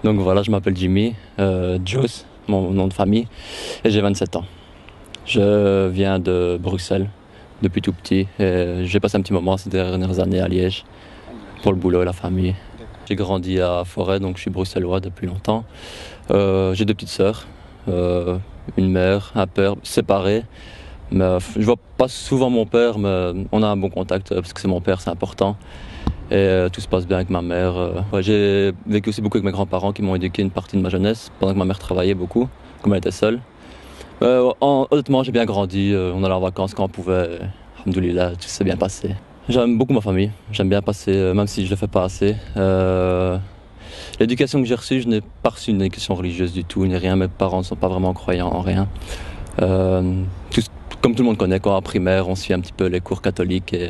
Donc voilà, je m'appelle Jimmy, Jos, mon nom de famille, et j'ai 27 ans. Je viens de Bruxelles depuis tout petit. J'ai passé un petit moment ces dernières années à Liège pour le boulot et la famille. J'ai grandi à Forêt, donc je suis bruxellois depuis longtemps. J'ai deux petites sœurs, une mère, un père, séparés. Mais je vois pas souvent mon père, mais on a un bon contact parce que c'est mon père, c'est important. Et tout se passe bien avec ma mère. Ouais, j'ai vécu aussi beaucoup avec mes grands-parents qui m'ont éduqué une partie de ma jeunesse, pendant que ma mère travaillait beaucoup, comme elle était seule. Honnêtement, j'ai bien grandi, on allait en vacances quand on pouvait. Alhamdoulilah, tout s'est bien passé. J'aime beaucoup ma famille, j'aime bien passer, même si je ne le fais pas assez. L'éducation que j'ai reçue, je n'ai pas reçu une éducation religieuse du tout, ni rien. Mes parents ne sont pas vraiment croyants en rien. Comme tout le monde connaît, quand en primaire, on suit un petit peu les cours catholiques et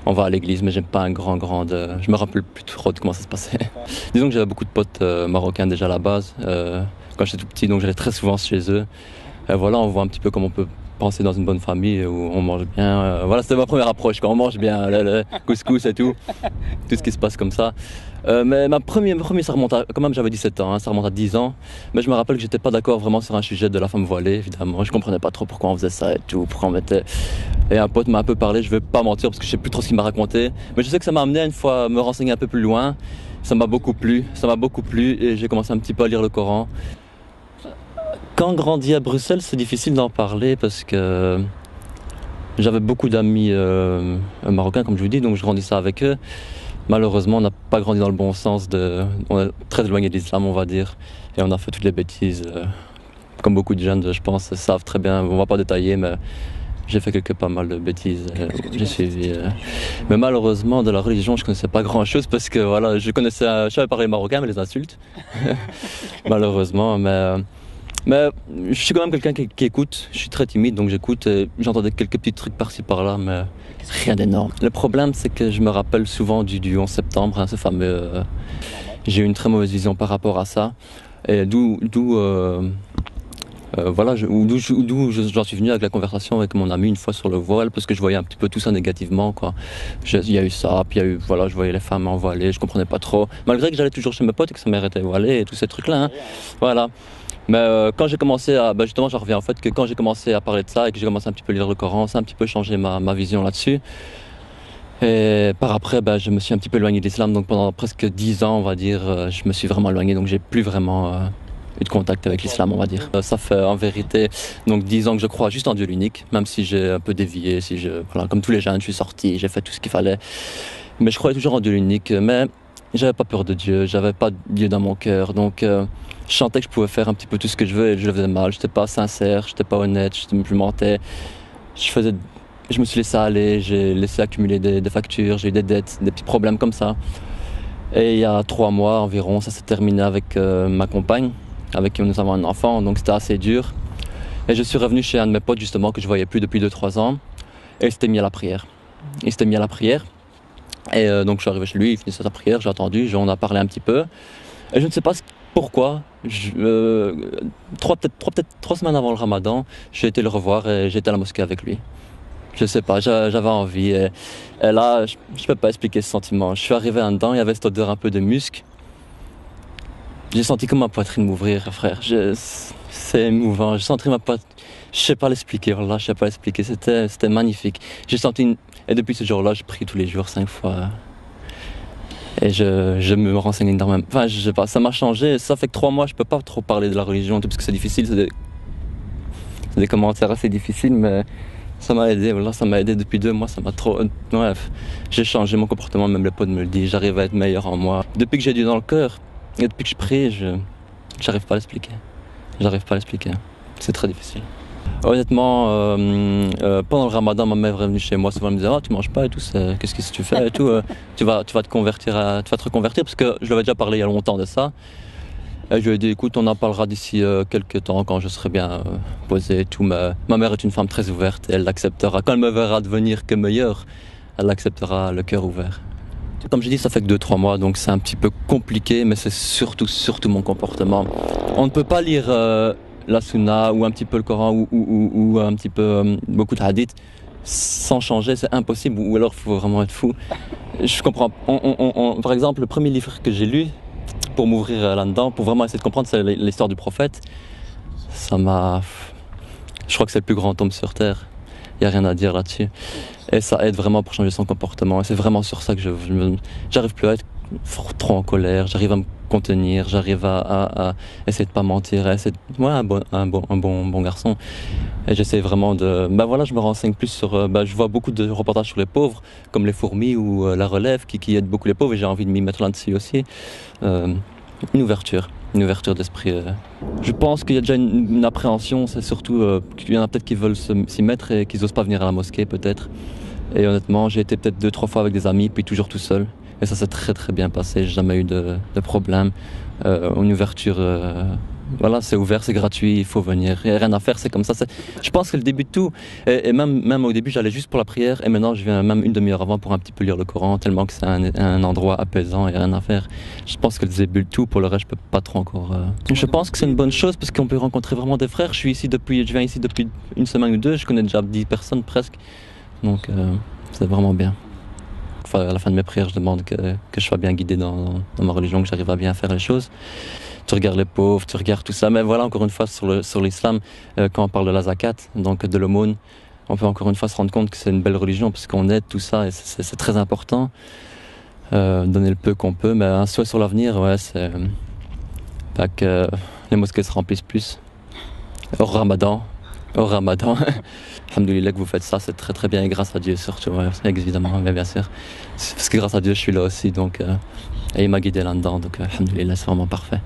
on va à l'église, mais j'aime pas un grand. Je me rappelle plus trop de comment ça se passait. Disons que j'avais beaucoup de potes marocains déjà à la base, quand j'étais tout petit, donc j'allais très souvent chez eux. Voilà, on voit un petit peu comment on peut penser dans une bonne famille où on mange bien. Voilà, c'était ma première approche, quand on mange bien, le couscous et tout ce qui se passe comme ça. Mais ma première, ça remonte à, quand même, j'avais 17 ans, hein, ça remonte à 10 ans. Mais je me rappelle que j'étais pas d'accord vraiment sur un sujet de la femme voilée, évidemment. Je comprenais pas trop pourquoi on faisait ça et tout, pourquoi on mettait. Et un pote m'a un peu parlé, je vais pas mentir parce que je sais plus trop ce qu'il m'a raconté. Mais je sais que ça m'a amené à une fois à me renseigner un peu plus loin. Ça m'a beaucoup plu et j'ai commencé un petit peu à lire le Coran. Quand on grandit à Bruxelles, c'est difficile d'en parler parce que j'avais beaucoup d'amis marocains, comme je vous dis, donc je grandissais avec eux. Malheureusement, on n'a pas grandi dans le bon sens. On est très éloigné de l'islam, on va dire. Et on a fait toutes les bêtises. Comme beaucoup de jeunes, je pense, savent très bien. On ne va pas détailler, mais j'ai fait pas mal de bêtises. J'ai suivi. Mais malheureusement, de la religion, je ne connaissais pas grand-chose parce que voilà, je savais parler marocain, mais les insultes. Malheureusement, mais je suis quand même quelqu'un qui écoute. Je suis très timide, donc j'écoute. J'entendais quelques petits trucs par-ci par-là, mais rien d'énorme. Le problème, c'est que je me rappelle souvent du 11 septembre, hein, ce fameux. J'ai eu une très mauvaise vision par rapport à ça. Et voilà, d'où j'en suis venu avec la conversation avec mon ami une fois sur le voile, parce que je voyais un petit peu tout ça négativement, quoi. Il y a eu ça, puis il y a eu, voilà, je voyais les femmes en voilée, je comprenais pas trop. Malgré que j'allais toujours chez mes potes et que sa mère était voilée et tous ces trucs-là, hein. Voilà. Mais quand j'ai commencé à... justement, j'en reviens en fait que quand j'ai commencé à parler de ça et que j'ai commencé un petit peu à lire le Coran, ça a un petit peu changé ma vision là-dessus. Et par après, je me suis un petit peu éloigné de l'islam. Donc pendant presque 10 ans, on va dire, je me suis vraiment éloigné. Donc j'ai plus vraiment eu de contact avec l'islam, on va dire. Ça fait en vérité donc 10 ans que je crois juste en Dieu l'unique, même si j'ai un peu dévié. Voilà, comme tous les jeunes, je suis sorti, j'ai fait tout ce qu'il fallait. Mais je croyais toujours en Dieu l'unique. Mais j'avais pas peur de Dieu, j'avais pas Dieu dans mon cœur. Donc je sentais que je pouvais faire un petit peu tout ce que je veux et je le faisais mal. J'étais pas sincère, j'étais pas honnête, je mentais. Je me suis laissé aller, j'ai laissé accumuler des factures, j'ai eu des dettes, des petits problèmes comme ça. Et il y a 3 mois environ, ça s'est terminé avec ma compagne, avec qui nous avons un enfant, donc c'était assez dur. Et je suis revenu chez un de mes potes justement que je voyais plus depuis 2-3 ans. Et il s'était mis à la prière. Et donc je suis arrivé chez lui, il finissait sa prière, j'ai attendu, on a parlé un petit peu. Et je ne sais pas pourquoi, peut-être 3 semaines avant le ramadan, j'ai été le revoir et j'étais à la mosquée avec lui. Je sais pas, j'avais envie. Et là, je peux pas expliquer ce sentiment. Je suis arrivé en dedans, il y avait cette odeur un peu de musc. J'ai senti comme ma poitrine m'ouvrir, frère. C'est émouvant, j'ai senti ma poitrine. Je sais pas l'expliquer, voilà, je sais pas l'expliquer. C'était magnifique. Et depuis ce jour-là, je prie tous les jours, 5 fois. Et je me renseigne énormément. Enfin, je sais pas, ça m'a changé. Ça fait que 3 mois, je peux pas trop parler de la religion, parce que c'est difficile. C'est des commentaires assez difficiles, mais ça m'a aidé. Voilà, ça m'a aidé depuis 2 mois. Ça m'a trop. Bref, j'ai changé mon comportement, même les potes me le disent. J'arrive à être meilleur en moi. Depuis que j'ai Dieu dans le cœur, et depuis que je prie, j'arrive pas à l'expliquer. C'est très difficile. Honnêtement, pendant le ramadan, ma mère est venue chez moi, souvent elle me disait « Ah, tu manges pas et tout, qu'est-ce que tu fais et tout, tu vas te reconvertir parce que je lui avais déjà parlé il y a longtemps de ça. Et je lui ai dit « Écoute, on en parlera d'ici quelques temps quand je serai bien posé et tout. » Mais ma mère est une femme très ouverte et elle l'acceptera. Quand elle me verra devenir que meilleure, elle acceptera le cœur ouvert. Comme je dis, ça fait que 2-3 mois, donc c'est un petit peu compliqué, mais c'est surtout mon comportement. On ne peut pas lire la sunna ou un petit peu le Coran ou un petit peu beaucoup de hadiths sans changer, c'est impossible, ou alors il faut vraiment être fou. Je comprends. Par exemple, le premier livre que j'ai lu, pour m'ouvrir là-dedans, pour vraiment essayer de comprendre l'histoire du prophète. Ça m'a... Je crois que c'est le plus grand homme sur Terre. Il n'y a rien à dire là-dessus. Et ça aide vraiment pour changer son comportement. Et c'est vraiment sur ça que j'arrive plus à être trop en colère. J'arrive à me contenir. J'arrive à essayer de pas mentir. À essayer de... Ouais, un bon garçon. Et j'essaie vraiment de... Ben voilà, je me renseigne plus sur... je vois beaucoup de reportages sur les pauvres, comme Les Fourmis ou La Relève, qui aident beaucoup les pauvres. Et j'ai envie de m'y mettre là-dessus aussi. Une ouverture d'esprit. Je pense qu'il y a déjà une appréhension, c'est surtout qu'il y en a peut-être qui veulent s'y mettre et qui n'osent pas venir à la mosquée peut-être. Et honnêtement, j'ai été peut-être 2-3 fois avec des amis, puis toujours tout seul. Et ça s'est très très bien passé, j'ai jamais eu de problème. Une ouverture, voilà, c'est ouvert, c'est gratuit, il faut venir. Il n'y a rien à faire, c'est comme ça. Je pense que le début de tout, et même au début, j'allais juste pour la prière, et maintenant je viens même une demi-heure avant pour un petit peu lire le Coran, tellement que c'est un endroit apaisant, il n'y a rien à faire. Je pense que le début de tout, pour le reste, je peux pas trop encore. Je pense que c'est une bonne chose parce qu'on peut rencontrer vraiment des frères. Je viens ici depuis une semaine ou deux, je connais déjà 10 personnes presque, donc c'est vraiment bien. Enfin, à la fin de mes prières, je demande que je sois bien guidé dans ma religion, que j'arrive à bien faire les choses. Tu regardes les pauvres, tu regardes tout ça. Mais voilà, encore une fois, sur l'islam, quand on parle de la zakat, donc de l'aumône, on peut encore une fois se rendre compte que c'est une belle religion parce qu'on aide tout ça et c'est très important. Donner le peu qu'on peut, mais un souhait sur l'avenir, ouais, c'est que les mosquées se remplissent plus. Au Ramadan. Alhamdoulilah que vous faites ça, c'est très très bien et grâce à Dieu surtout, ouais, évidemment, bien sûr. Parce que grâce à Dieu je suis là aussi, donc et il m'a guidé là-dedans, donc alhamdoulilah, c'est vraiment parfait.